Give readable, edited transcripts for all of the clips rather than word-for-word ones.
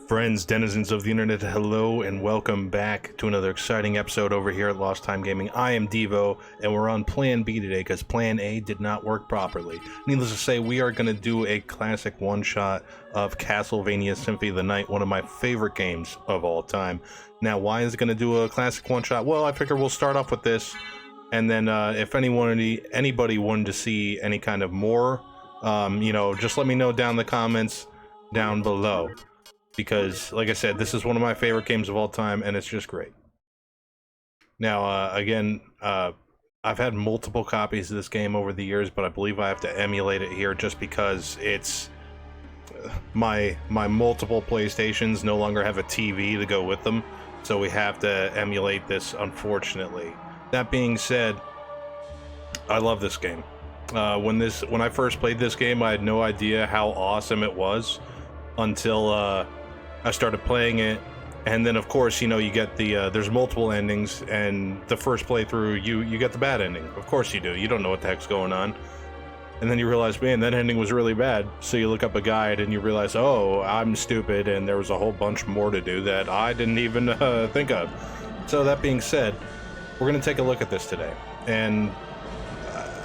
Friends, denizens of the internet, hello and welcome back to another exciting episode over here at Lost Time Gaming. I am Devo, and we're on Plan B today because Plan A did not work properly. Needless to say, we are going to do a classic one-shot of Castlevania Symphony of the Night, one of my favorite games of all time. Now, why is it going to do a classic one-shot? Well, I figure we'll start off with this, and then if anybody wanted to see any kind of more, just let me know down in the comments down below. Because, like I said, this is one of my favorite games of all time, and it's just great. Now, again, I've had multiple copies of this game over the years, but I believe I have to emulate it here just because it's... my multiple PlayStations no longer have a TV to go with them, so we have to emulate this, unfortunately. That being said, I love this game. When I first played this game, I had no idea how awesome it was until I started playing it, and then of course, you get the there's multiple endings, and the first playthrough you get the bad ending. Of course you do. You don't know what the heck's going on, and then you realize, man, that ending was really bad. So you look up a guide and you realize, oh, I'm stupid, and there was a whole bunch more to do that I didn't even think of. So that being said, we're gonna take a look at this today, and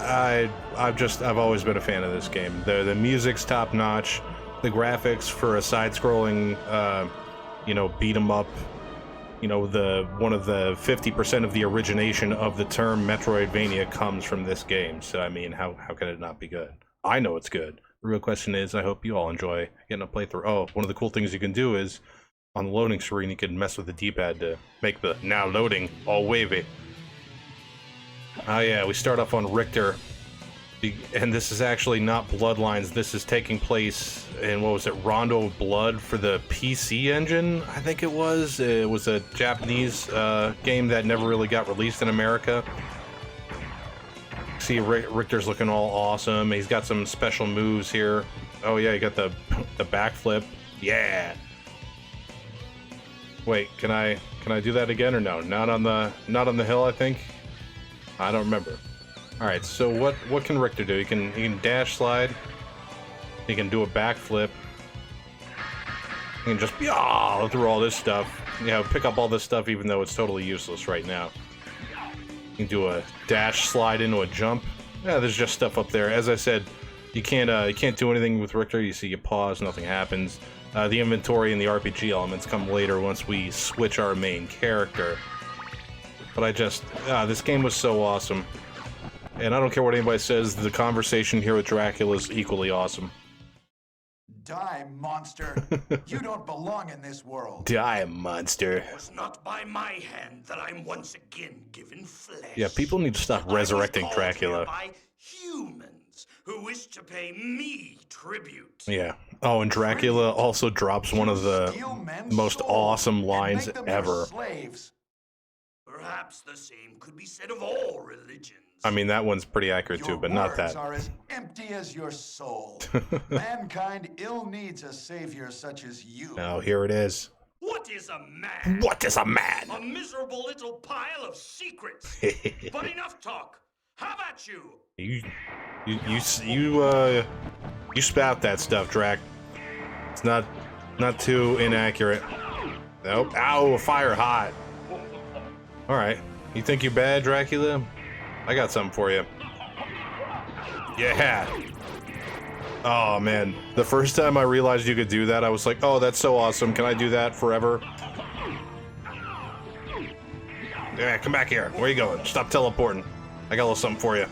I've always been a fan of this game. The music's top notch. The graphics for a side-scrolling, beat 'em up, one of the 50% of the origination of the term Metroidvania comes from this game. So I mean, how can it not be good? I know it's good. The real question is, I hope you all enjoy getting a playthrough. Oh, one of the cool things you can do is on the loading screen, you can mess with the D-pad to make the now loading all wavy. Oh yeah, we start off on Richter. And this is actually not Bloodlines. This is taking place in, what was it, Rondo of Blood for the PC Engine, I think it was. It was a Japanese game that never really got released in America. See, Richter's looking all awesome. He's got some special moves here. Oh yeah, you got the backflip. Yeah. Wait, can I do that again or no? Not on the hill, I think. I don't remember. Alright, so what can Richter do? He can dash slide. He can do a backflip. He can just through all this stuff. Pick up all this stuff even though it's totally useless right now. You can do a dash slide into a jump. Yeah, there's just stuff up there. As I said, you can't do anything with Richter. You see, you pause, nothing happens. The inventory and the RPG elements come later once we switch our main character. But this game was so awesome. And I don't care what anybody says, the conversation here with Dracula is equally awesome. Die, monster. You don't belong in this world. Die, monster. It was not by my hand that I'm once again given flesh. Yeah, people need to stop resurrecting Dracula. By humans who wish to pay me tribute. Yeah. Oh, and Dracula also drops one of the most awesome lines ever. Perhaps the same could be said of all religions. I mean, that one's pretty accurate too, but not that. Your words are as empty as your soul. Mankind ill needs a savior such as you. Oh, here it is. What is a man? What is a man? A miserable little pile of secrets. But enough talk. How about you? You spout that stuff, Drac. It's not too inaccurate. Nope. Ow, fire hot. All right. You think you're bad, Dracula? I got something for you. Yeah. Oh, man. The first time I realized you could do that, I was like, oh, that's so awesome. Can I do that forever? Yeah, come back here. Where you going? Stop teleporting. I got a little something for you.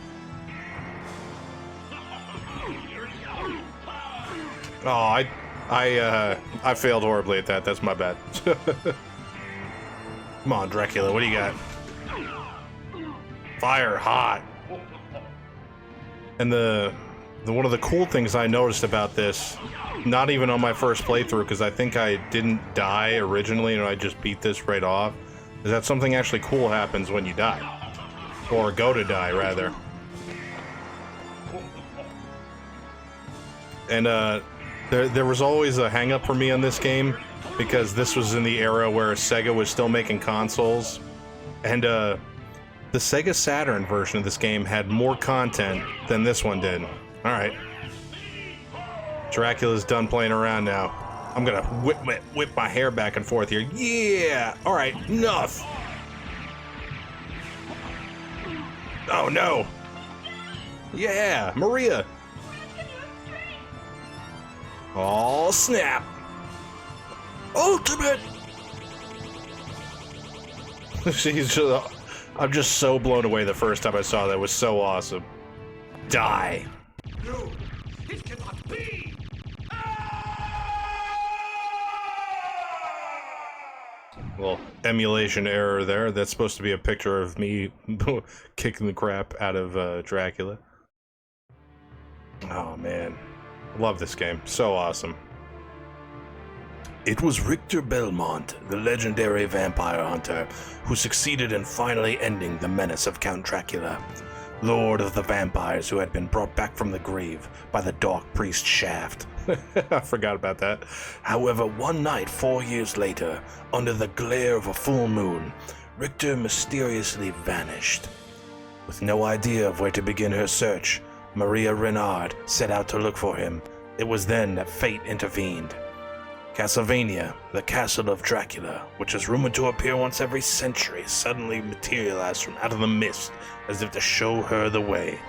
Oh, I failed horribly at that. That's my bad. Come on, Dracula. What do you got? Fire hot. And the one of the cool things I noticed about this, not even on my first playthrough, because I think I didn't die originally and I just beat this right off, is that something actually cool happens when you die. Or go to die, rather. And there was always a hang-up for me on this game, because this was in the era where Sega was still making consoles, and the Sega Saturn version of this game had more content than this one did. Alright. Dracula's done playing around now. I'm gonna whip my hair back and forth here. Yeah! Alright, enough! Oh no! Yeah! Maria! Oh snap! Ultimate! I'm just so blown away the first time I saw that. It was so awesome. Die! No, it cannot be! Well, emulation error there. That's supposed to be a picture of me kicking the crap out of Dracula. Oh man, love this game. So awesome. It was Richter Belmont, the legendary vampire hunter, who succeeded in finally ending the menace of Count Dracula, lord of the vampires who had been brought back from the grave by the dark priest Shaft. I forgot about that. However, one night 4 years later, under the glare of a full moon, Richter mysteriously vanished. With no idea of where to begin her search, Maria Renard set out to look for him. It was then that fate intervened. Castlevania, the Castle of Dracula, which is rumored to appear once every century, suddenly materialized from out of the mist as if to show her the way.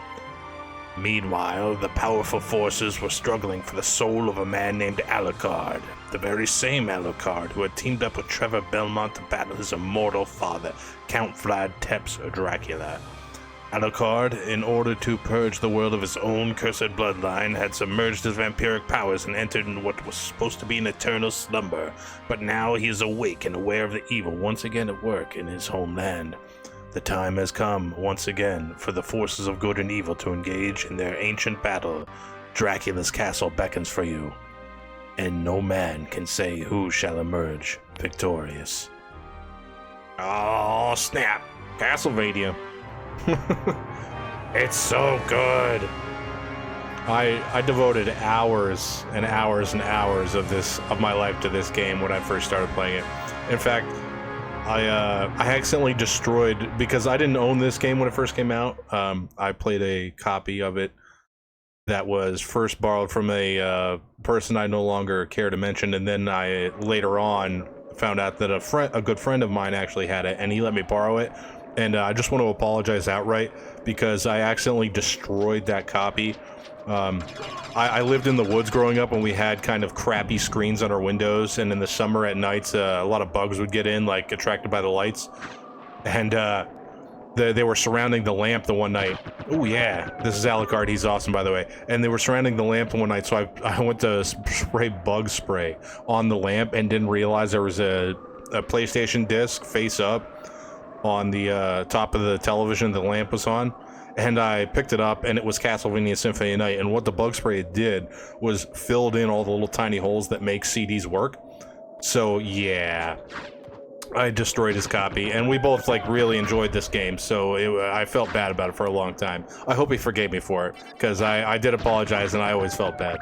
Meanwhile, the powerful forces were struggling for the soul of a man named Alucard, the very same Alucard who had teamed up with Trevor Belmont to battle his immortal father, Count Vlad Tepes Dracula. Alucard, in order to purge the world of his own cursed bloodline, had submerged his vampiric powers and entered into what was supposed to be an eternal slumber, but now he is awake and aware of the evil once again at work in his homeland. The time has come, once again, for the forces of good and evil to engage in their ancient battle. Dracula's castle beckons for you, and no man can say who shall emerge victorious. Oh, snap! Castlevania. It's so good. I devoted hours and hours and hours of my life to this game when I first started playing it. In fact, I accidentally destroyed, because I didn't own this game when it first came out. I played a copy of it that was first borrowed from a person I no longer care to mention, and then I later on found out that a good friend of mine actually had it, and he let me borrow it. And I just want to apologize outright because I accidentally destroyed that copy. I lived in the woods growing up, and we had kind of crappy screens on our windows, and in the summer at nights a lot of bugs would get in, like attracted by the lights, and they were surrounding the lamp the one night. Oh yeah, this is Alucard, he's awesome by the way. And they were surrounding the lamp the one night, so I went to spray bug spray on the lamp and didn't realize there was a PlayStation disc face up on the top of the television the lamp was on, and I picked it up, and it was Castlevania Symphony Night, and what the bug spray did was filled in all the little tiny holes that make CDs work. So yeah, I destroyed his copy, and we both like really enjoyed this game, so I felt bad about it for a long time. I hope he forgave me for it, because I did apologize, and I always felt bad.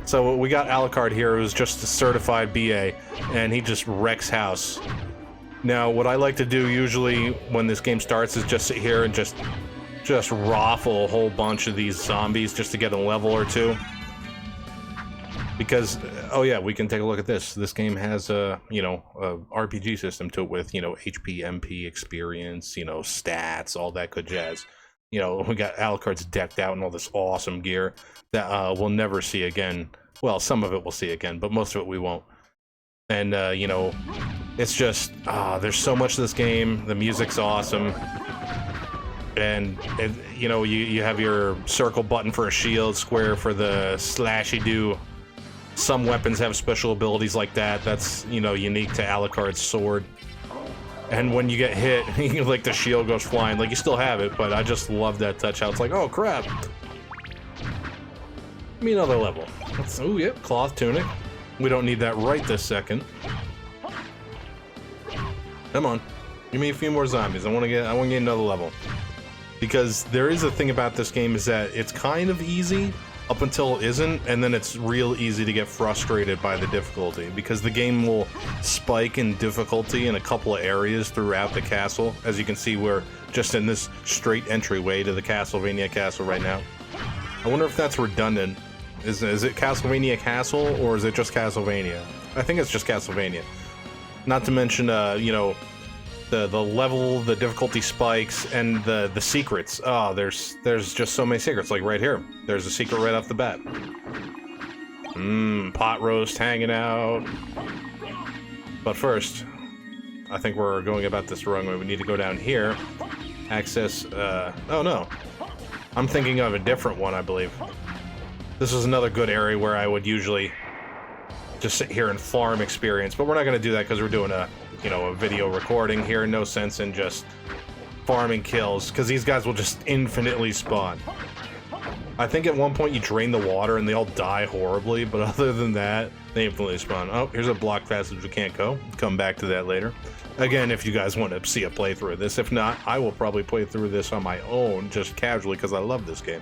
So we got Alucard here, who's just a certified BA, and he just wrecks house. Now, what I like to do usually when this game starts is just sit here and just raffle a whole bunch of these zombies just to get a level or two. Because, oh yeah, we can take a look at this. This game has a RPG system to it with, HP, MP, experience, stats, all that good jazz. We got Alucard's decked out in all this awesome gear that we'll never see again. Well, some of it we'll see again, but most of it we won't. And, it's just, there's so much to this game. The music's awesome. And, you have your circle button for a shield, square for the slashy-do. Some weapons have special abilities like that. That's, unique to Alucard's sword. And when you get hit, like, the shield goes flying. Like, you still have it, but I just love that touch how it's like, oh, crap. Give me another level. Oh, yep, cloth tunic. We don't need that right this second. Come on, give me a few more zombies. I want to get another level. Because there is a thing about this game is that it's kind of easy up until it isn't, and then it's real easy to get frustrated by the difficulty, because the game will spike in difficulty in a couple of areas throughout the castle. As you can see, we're just in this straight entryway to the Castlevania castle right now. I wonder if that's redundant. Is it Castlevania Castle, or is it just Castlevania? I think it's just Castlevania. Not to mention, you know, the level, the difficulty spikes, and the secrets. Oh, there's just so many secrets. Like right here, there's a secret right off the bat. Pot roast hanging out. But first, I think we're going about this the wrong way. We need to go down here. Access, oh no. I'm thinking of a different one, I believe. This is another good area where I would usually just sit here and farm experience, but we're not going to do that because we're doing a, you know, a video recording here. No sense in just farming kills, because these guys will just infinitely spawn. I think at one point you drain the water and they all die horribly, but other than that, they infinitely spawn. Oh, here's a block passage we can't go. Come back to that later. Again, if you guys want to see a playthrough of this. If not, I will probably play through this on my own, just casually, because I love this game.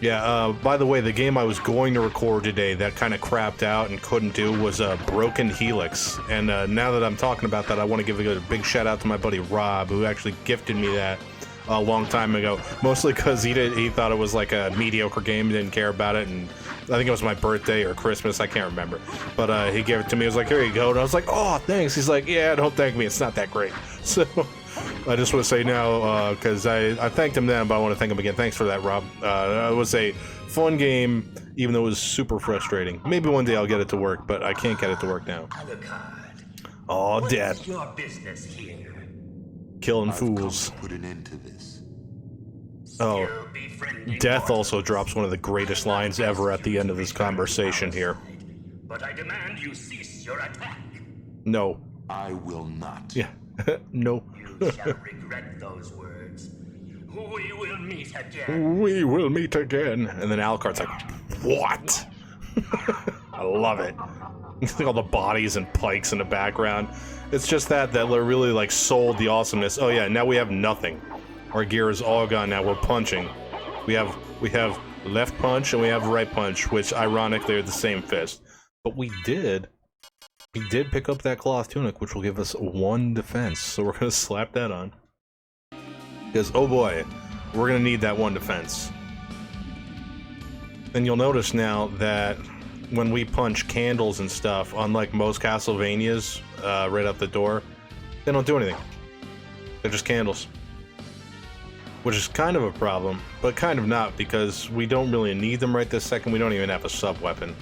Yeah, by the way, the game I was going to record today that kind of crapped out and couldn't do was Broken Helix. And now that I'm talking about that, I want to give a big shout out to my buddy Rob, who actually gifted me that a long time ago. Mostly because he thought it was like a mediocre game, didn't care about it, and I think it was my birthday or Christmas, I can't remember. But he gave it to me, he was like, here you go, and I was like, oh, thanks. He's like, yeah, don't thank me, it's not that great. So I just want to say now, because I thanked him then, but I want to thank him again. Thanks for that, Rob. It was a fun game, even though it was super frustrating. Maybe one day I'll get it to work, but I can't get it to work now. Oh, death. Your business here. Killing fools. Put an end to this. Oh, Death also drops one of the greatest lines ever at the end of this conversation here. But I demand you cease your attack. No. I will not. Yeah. No. You shall regret those words. We will meet again. We will meet again. And then Alucard's like, what? I love it. All the bodies and pikes in the background. It's just that really like sold the awesomeness. Oh yeah, now we have nothing. Our gear is all gone now. We're punching. We have left punch and we have right punch, which ironically are the same fist. But we did pick up that cloth tunic, which will give us 1 defense. So we're gonna slap that on. Because oh boy, we're gonna need that 1 defense. And you'll notice now that when we punch candles and stuff, unlike most Castlevanias, right out the door, they don't do anything. They're just candles. Which is kind of a problem, but kind of not, because we don't really need them right this second. We don't even have a sub-weapon.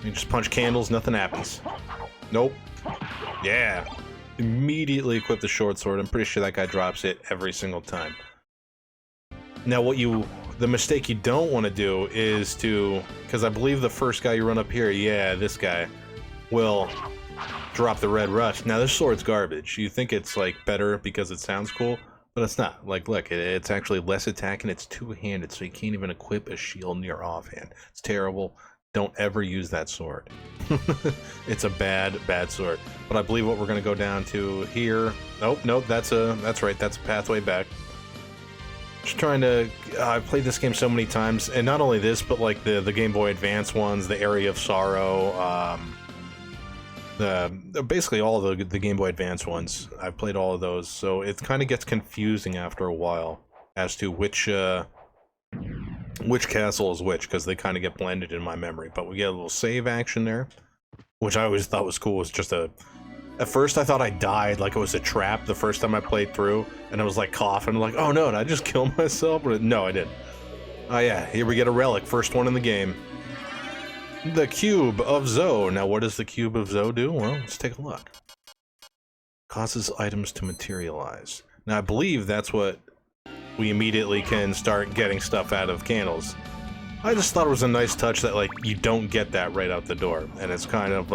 You just punch candles, nothing happens. Nope. Yeah. Immediately equip the short sword. I'm pretty sure that guy drops it every single time. Now the mistake you don't want to do is to, because I believe the first guy you run up here, yeah, this guy, will drop the red rush. Now this sword's garbage. You think it's like better because it sounds cool, but it's not. Like, look, it's actually less attack and it's two-handed, so you can't even equip a shield in your offhand. It's terrible. Don't ever use that sword. It's a bad sword. But I believe what we're going to go down to here. Nope, that's right. That's a pathway back. Just trying to. I've played this game so many times, and not only this, but like the Game Boy Advance ones, the Area of Sorrow, basically all the Game Boy Advance ones. I've played all of those, so it kind of gets confusing after a while as to which castle is which, because they kind of get blended in my memory. But we get a little save action there, which I always thought was cool. It's just at first I thought I died, like it was a trap the first time I played through, and I was like coughing, like, oh no, did I just kill myself? But no, I didn't. Oh yeah, here we get a relic, first one in the game. The Cube of Zoe. Now what does the Cube of Zoe do? Well, let's take a look. Causes items to materialize. Now I believe that's what we immediately can start getting stuff out of candles. I just thought it was a nice touch that, like, you don't get that right out the door, and it's kind of,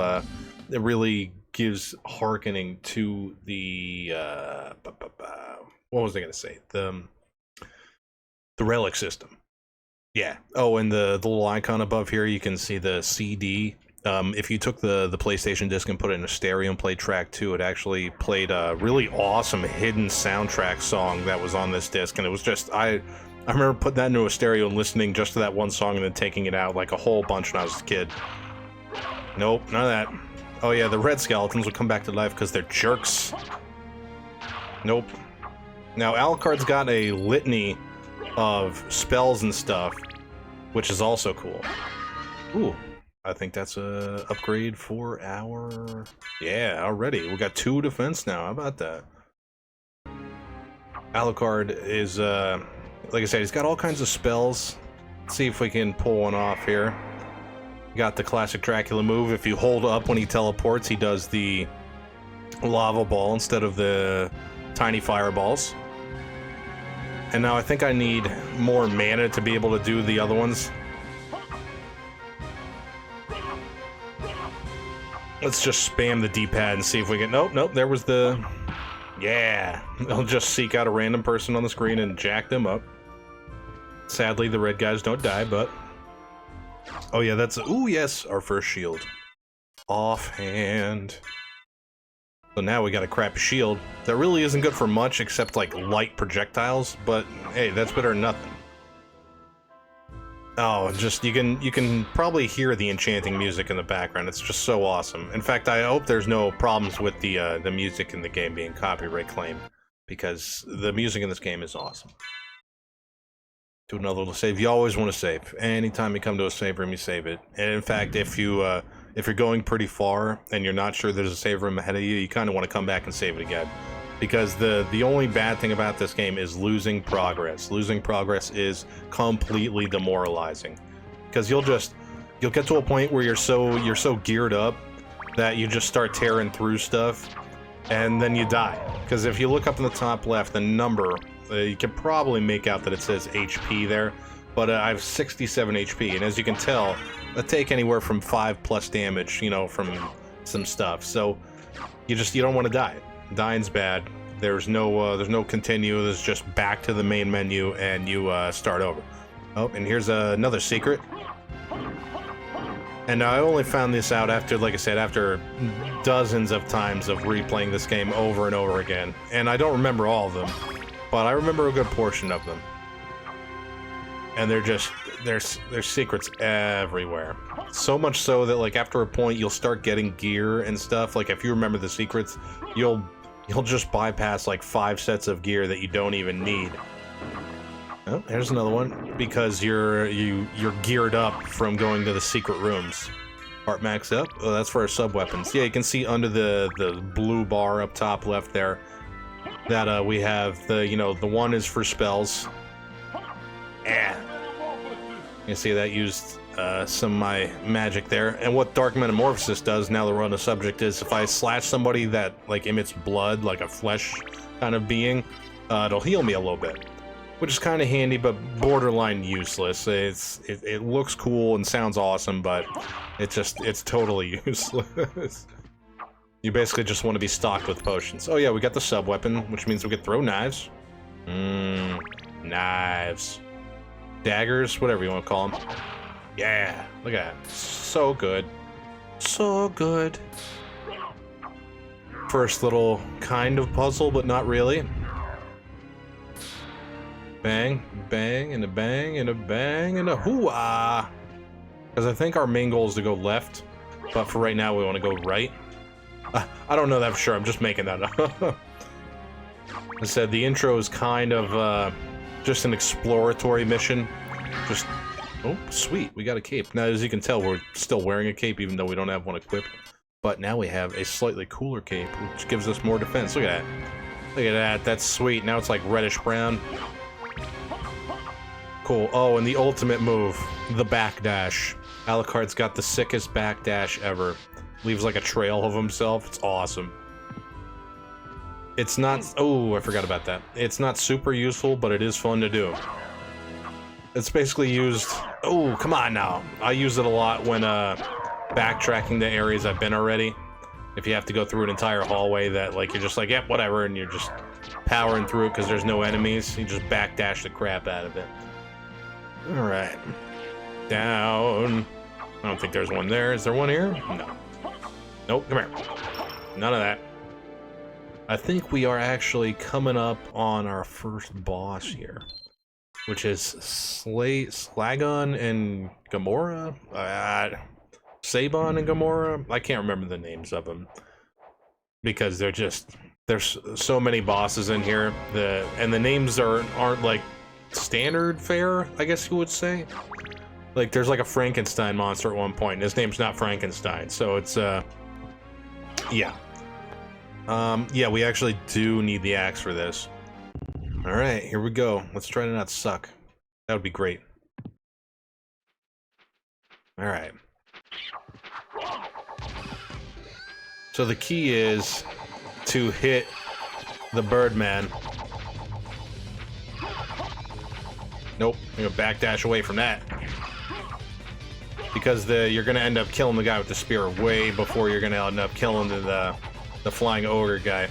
it really gives hearkening to the, what was I gonna say? The relic system. Yeah. Oh, and the little icon above here, you can see the CD. If you took the PlayStation disc and put it in a stereo and played track 2, it actually played a really awesome hidden soundtrack song that was on this disc, and it was just, I remember putting that into a stereo and listening just to that one song and then taking it out like a whole bunch when I was a kid. Nope, none of that. Oh yeah, the red skeletons will come back to life because they're jerks. Nope. Now Alucard's got a litany of spells and stuff, which is also cool. Ooh, I think that's a upgrade for our... Yeah, already. We got 2 defense now. How about that? Alucard is, like I said, he's got all kinds of spells. Let's see if we can pull one off here. Got the classic Dracula move. If you hold up when he teleports, he does the lava ball instead of the tiny fireballs. And now I think I need more mana to be able to do the other ones. Let's just spam the D-pad and see if we can... Nope, there was the... Yeah! I'll just seek out a random person on the screen and jack them up. Sadly, the red guys don't die, but... Oh yeah, that's... Ooh, yes! Our first shield. Offhand. So now we got a crappy shield. That really isn't good for much, except, like, light projectiles, but, hey, that's better than nothing. Oh, just, you can probably hear the enchanting music in the background. It's just so awesome. In fact, I hope there's no problems with the music in the game being copyright claimed, because the music in this game is awesome. Do another little save. You always want to save. Anytime you come to a save room, you save it. And in fact, if you're going pretty far and you're not sure there's a save room ahead of you, you kind of want to come back and save it again. Because the only bad thing about this game is losing progress. Losing progress is completely demoralizing. Because you'll get to a point where you're so geared up that you just start tearing through stuff, and then you die. Because if you look up in the top left, the number, you can probably make out that it says HP there, but I have 67 HP, and as you can tell, I take anywhere from 5+ damage, you know, from some stuff. So you don't want to die. Dying's bad. There's no continue. There's just back to the main menu, and you start over. Oh, and here's another secret. And I only found this out after, like I said, after dozens of times of replaying this game over and over again. And I don't remember all of them, but I remember a good portion of them. And there's secrets everywhere. So much so that, like, after a point, you'll start getting gear and stuff. Like, if you remember the secrets, you'll just bypass, like, 5 sets of gear that you don't even need. Oh, here's another one. Because you're geared up from going to the secret rooms. Heart max up. Oh, that's for our sub-weapons. Yeah, you can see under the blue bar up top left there that we have the one is for spells. Yeah. You see that used some of my magic there. And what Dark Metamorphosis does, now that we're on the subject, is if I slash somebody that, like, emits blood, like a flesh kind of being, it'll heal me a little bit. Which is kind of handy, but borderline useless. It looks cool and sounds awesome, but it's totally useless. You basically just want to be stocked with potions. Oh yeah, we got the sub-weapon, which means we could throw knives. Knives. Daggers, whatever you want to call them. Yeah, look at that. So good. So good. First little kind of puzzle, but not really. Bang, bang, and a bang, and a bang, and a hoo-ah! Because I think our main goal is to go left, but for right now we want to go right. I don't know that for sure, I'm just making that up. I said the intro is kind of just an exploratory mission. Just, oh, sweet, we got a cape. Now, as you can tell, we're still wearing a cape even though we don't have one equipped. But now we have a slightly cooler cape, which gives us more defense. Look at that. Look at that, that's sweet. Now it's like reddish brown. Cool. Oh, and the ultimate move, the backdash. Alucard's got the sickest backdash ever. Leaves like a trail of himself. It's awesome. It's not... Oh, I forgot about that. It's not super useful, but it is fun to do. It's basically used... Oh, come on now. I use it a lot when backtracking to areas I've been already. If you have to go through an entire hallway that, like, you're just like, yep, whatever, and you're just powering through it because there's no enemies. You just backdash the crap out of it. Alright. Down. I don't think there's one there. Is there one here? No. Nope, come here. None of that. I think we are actually coming up on our first boss here, which is Slagon and Gamora? Sabon and Gamora? I can't remember the names of them. Because there's so many bosses in here. And the names aren't like standard fare, I guess you would say. Like, there's like a Frankenstein monster at one point, and his name's not Frankenstein, so it's, yeah. Yeah, we actually do need the axe for this. Alright, here we go. Let's try to not suck. That would be great. Alright. So the key is to hit the Birdman. Nope, I'm gonna backdash away from that. Because you're gonna end up killing the guy with the spear way before you're gonna end up killing the flying ogre guy.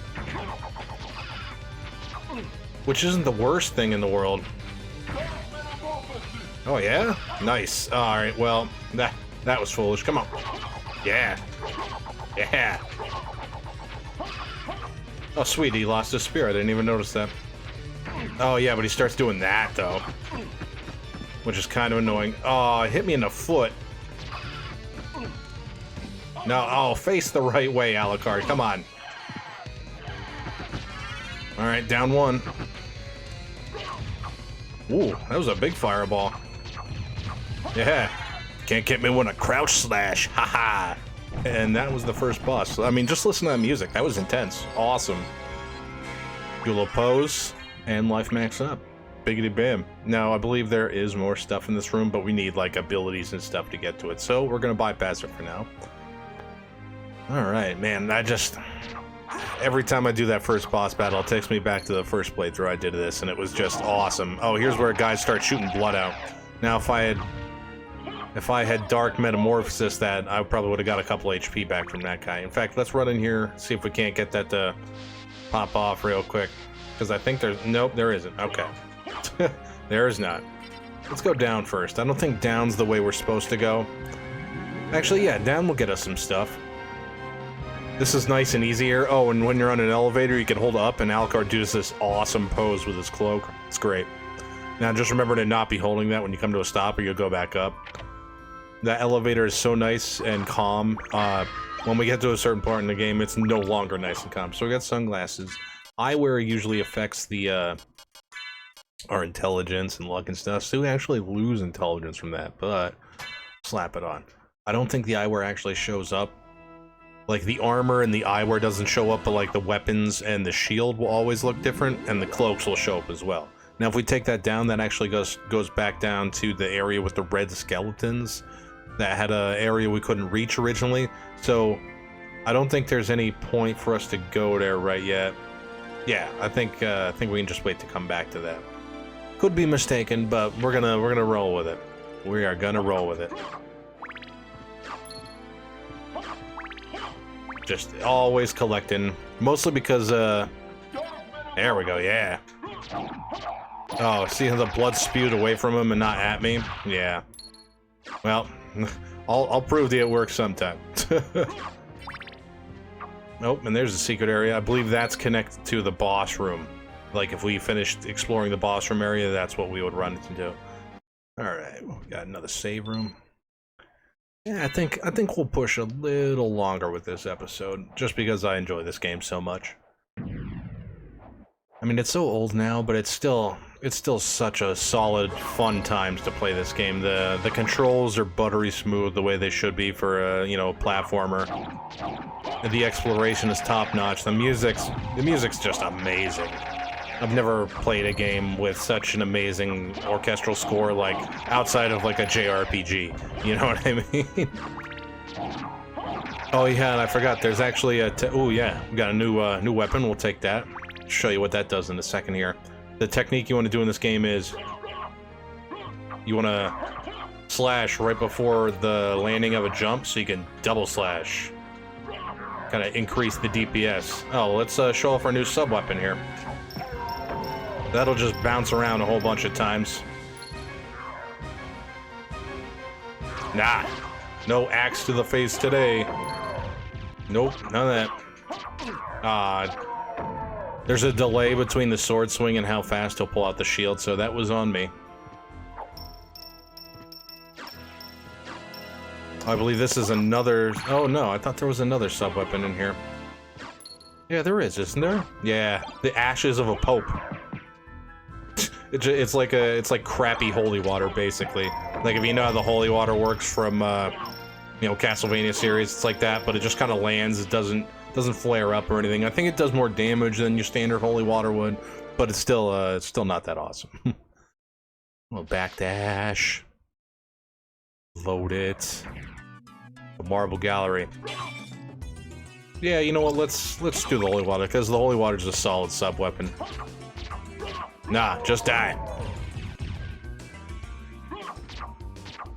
Which isn't the worst thing in the world. Oh yeah? Nice. Alright, well, that was foolish. Come on. Yeah. Yeah. Oh sweet, he lost his spear. I didn't even notice that. Oh yeah, but he starts doing that though. Which is kind of annoying. Oh, it hit me in the foot. No, oh, face the right way, Alucard. Come on. Alright, down one. Ooh, that was a big fireball. Yeah. Can't get me with a crouch slash. Haha. And that was the first boss. I mean, just listen to that music. That was intense. Awesome. Do a little pose, and life max up. Biggity bam. Now, I believe there is more stuff in this room, but we need, like, abilities and stuff to get to it. So, we're gonna bypass it for now. Alright, man, every time I do that first boss battle, it takes me back to the first playthrough I did of this, and it was just awesome. Oh, here's where guys start shooting blood out. Now, if I had Dark Metamorphosis that, I probably would have got a couple HP back from that guy. In fact, let's run in here, see if we can't get that to pop off real quick. Because I think there's... Nope, there isn't. Okay. There is not. Let's go down first. I don't think down's the way we're supposed to go. Actually, yeah, down will get us some stuff. This is nice and easy here. Oh, and when you're on an elevator, you can hold up, and Alucard does this awesome pose with his cloak. It's great. Now, just remember to not be holding that when you come to a stop, or you'll go back up. That elevator is so nice and calm. When we get to a certain part in the game, it's no longer nice and calm. So we got sunglasses. Eyewear usually affects the our intelligence and luck and stuff. So we actually lose intelligence from that, but slap it on. I don't think the eyewear actually shows up. Like, the armor and the eyewear doesn't show up, but like the weapons and the shield will always look different, and the cloaks will show up as well. Now, if we take that down, that actually goes back down to the area with the red skeletons that had an area we couldn't reach originally. So I don't think there's any point for us to go there right yet. Yeah, I think we can just wait to come back to that. Could be mistaken, but we're gonna roll with it. We are gonna roll with it. Just always collecting, mostly because there we go. Yeah. Oh, see how the blood spewed away from him and not at me? Yeah. Well, I'll prove that it works sometime. Nope, and there's a secret area. I believe that's connected to the boss room. Like, if we finished exploring the boss room area, that's what we would run into. Alright, well, we got another save room. Yeah, I think we'll push a little longer with this episode, just because I enjoy this game so much. I mean, it's so old now, but it's still such a solid, fun times to play this game. The controls are buttery smooth the way they should be for a, you know, platformer. The exploration is top notch. The music's just amazing. I've never played a game with such an amazing orchestral score, like, outside of, like, a JRPG. You know what I mean? Oh, yeah, and I forgot, there's actually a... Oh, yeah, we got a new weapon. We'll take that. Show you what that does in a second here. The technique you want to do in this game is... you want to slash right before the landing of a jump, so you can double slash. Kind of increase the DPS. Oh, let's show off our new sub-weapon here. That'll just bounce around a whole bunch of times. Nah. No axe to the face today. Nope, none of that. There's a delay between the sword swing and how fast he'll pull out the shield, so that was on me. I believe this is another... Oh no, I thought there was another sub-weapon in here. Yeah, there is, isn't there? Yeah, the ashes of a pope. It's like crappy holy water, basically. Like, if you know how the holy water works from, you know, Castlevania series, it's like that, but it just kind of lands. It doesn't flare up or anything. I think it does more damage than your standard holy water would, but it's still not that awesome. Well, backdash. Load it. The marble gallery. Yeah, you know what? Let's do the holy water, because the holy water is a solid sub weapon. Nah, just die.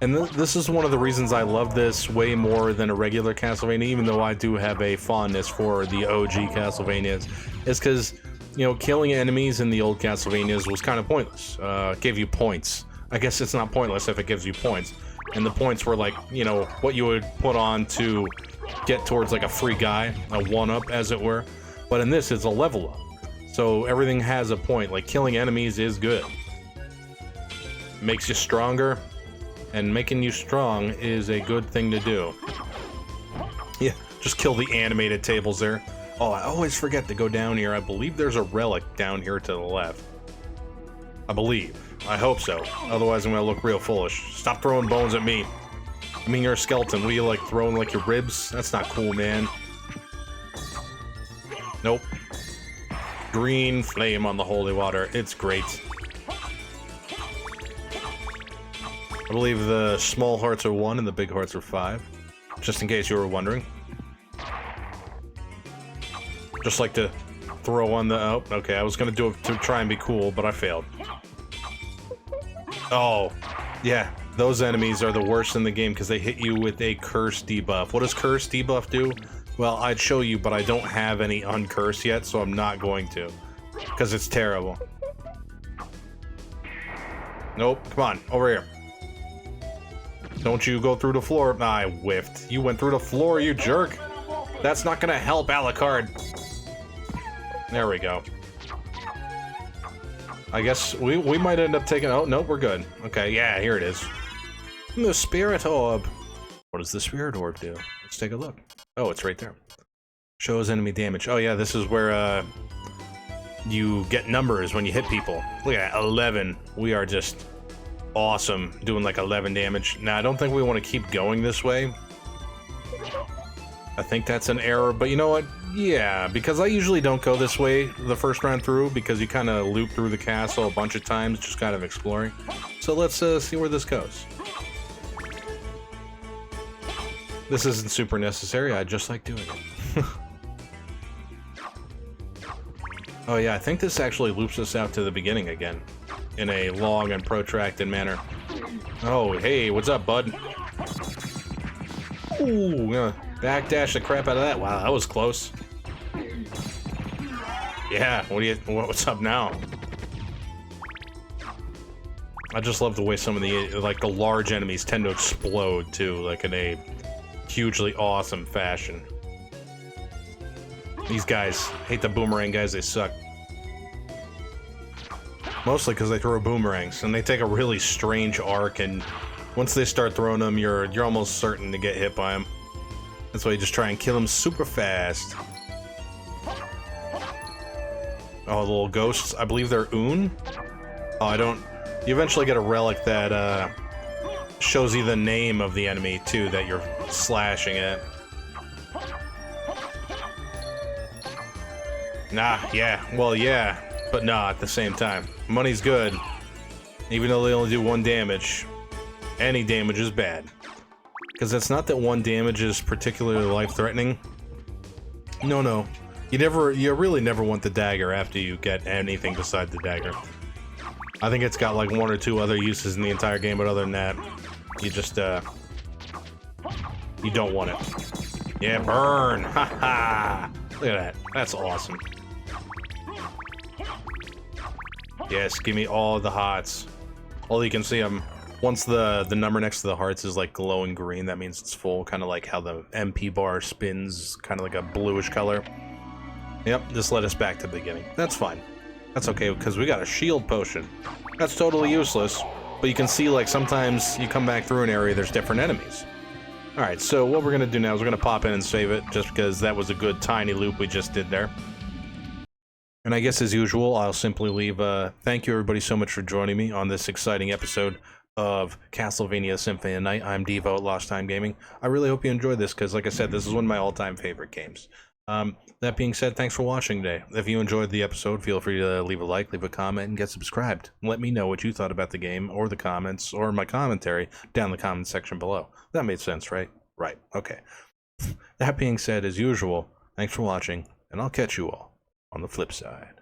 And this is one of the reasons I love this way more than a regular Castlevania, even though I do have a fondness for the OG Castlevanias, is because, you know, killing enemies in the old Castlevanias was kind of pointless. It gave you points. I guess it's not pointless if it gives you points. And the points were like, you know, what you would put on to get towards like a free guy, a one-up as it were. But in this, it's a level up. So everything has a point. Like, killing enemies is good. Makes you stronger, and making you strong is a good thing to do. Yeah, just kill the animated tables there. Oh, I always forget to go down here. I believe there's a relic down here to the left. I believe. I hope so. Otherwise, I'm gonna look real foolish. Stop throwing bones at me. I mean, you're a skeleton. What are you, like, throwing, like, your ribs? That's not cool, man. Nope. Green flame on the holy water. It's great. I believe the small hearts are 1 and the big hearts are 5. Just in case you were wondering. Just like to throw on the... Oh, okay. I was gonna do it to try and be cool, but I failed. Oh, yeah. Those enemies are the worst in the game because they hit you with a curse debuff. What does curse debuff do? Well, I'd show you, but I don't have any uncurse yet, so I'm not going to. Because it's terrible. Nope. Come on. Over here. Don't you go through the floor. Nah, I whiffed. You went through the floor, you jerk. That's not gonna help, Alucard. There we go. I guess we might end up taking... Oh, no, we're good. Okay, yeah, here it is. The Spirit Orb. What does the Spirit Orb do? Let's take a look. Oh, it's right there. Shows enemy damage. Oh, yeah, this is where you get numbers when you hit people. Look at that, 11. We are just awesome doing like 11 damage. Now, I don't think we want to keep going this way. I think that's an error, but you know what? Yeah, because I usually don't go this way the first round through, because you kind of loop through the castle a bunch of times, just kind of exploring. So let's see where this goes. This isn't super necessary, I just like doing it. Oh yeah, I think this actually loops us out to the beginning again, in a long and protracted manner. Oh, hey, what's up, bud? Ooh, backdash the crap out of that. Wow, that was close. Yeah, what's up now? I just love the way some of the, like, the large enemies tend to explode, too, like in a hugely awesome fashion. These guys, hate the boomerang guys, they suck. Mostly because they throw boomerangs, and they take a really strange arc, and once they start throwing them, you're almost certain to get hit by them. That's why you just try and kill them super fast. Oh, the little ghosts. I believe they're Oon? Oh, I don't... You eventually get a relic that, shows you the name of the enemy, too, that you're slashing at. Nah, yeah. Well, yeah. But nah, at the same time. Money's good. Even though they only do 1 damage. Any damage is bad. Because it's not that 1 damage is particularly life-threatening. No. You really never want the dagger after you get anything beside the dagger. I think it's got like 1 or 2 other uses in the entire game, but other than that, you just, you don't want it. Yeah, burn! Haha! Look at that. That's awesome. Yes, give me all the hearts. All you can see them. Once the number next to the hearts is like glowing green, that means it's full, kind of like how the MP bar spins, kind of like a bluish color. Yep, just let us back to the beginning. That's fine. That's okay, because we got a shield potion. That's totally useless, but you can see, like, sometimes you come back through an area, there's different enemies. Alright, so what we're going to do now is we're going to pop in and save it, just because that was a good tiny loop we just did there. And I guess as usual, I'll simply leave thank you everybody so much for joining me on this exciting episode of Castlevania Symphony of Night. I'm Devo at Lost Time Gaming. I really hope you enjoyed this because, like I said, this is one of my all-time favorite games. That being said, thanks for watching today. If you enjoyed the episode, feel free to leave a like, leave a comment, and get subscribed. Let me know what you thought about the game or the comments or my commentary down in the comment section below. That made sense, right? Right. Okay. That being said, as usual, thanks for watching, and I'll catch you all on the flip side.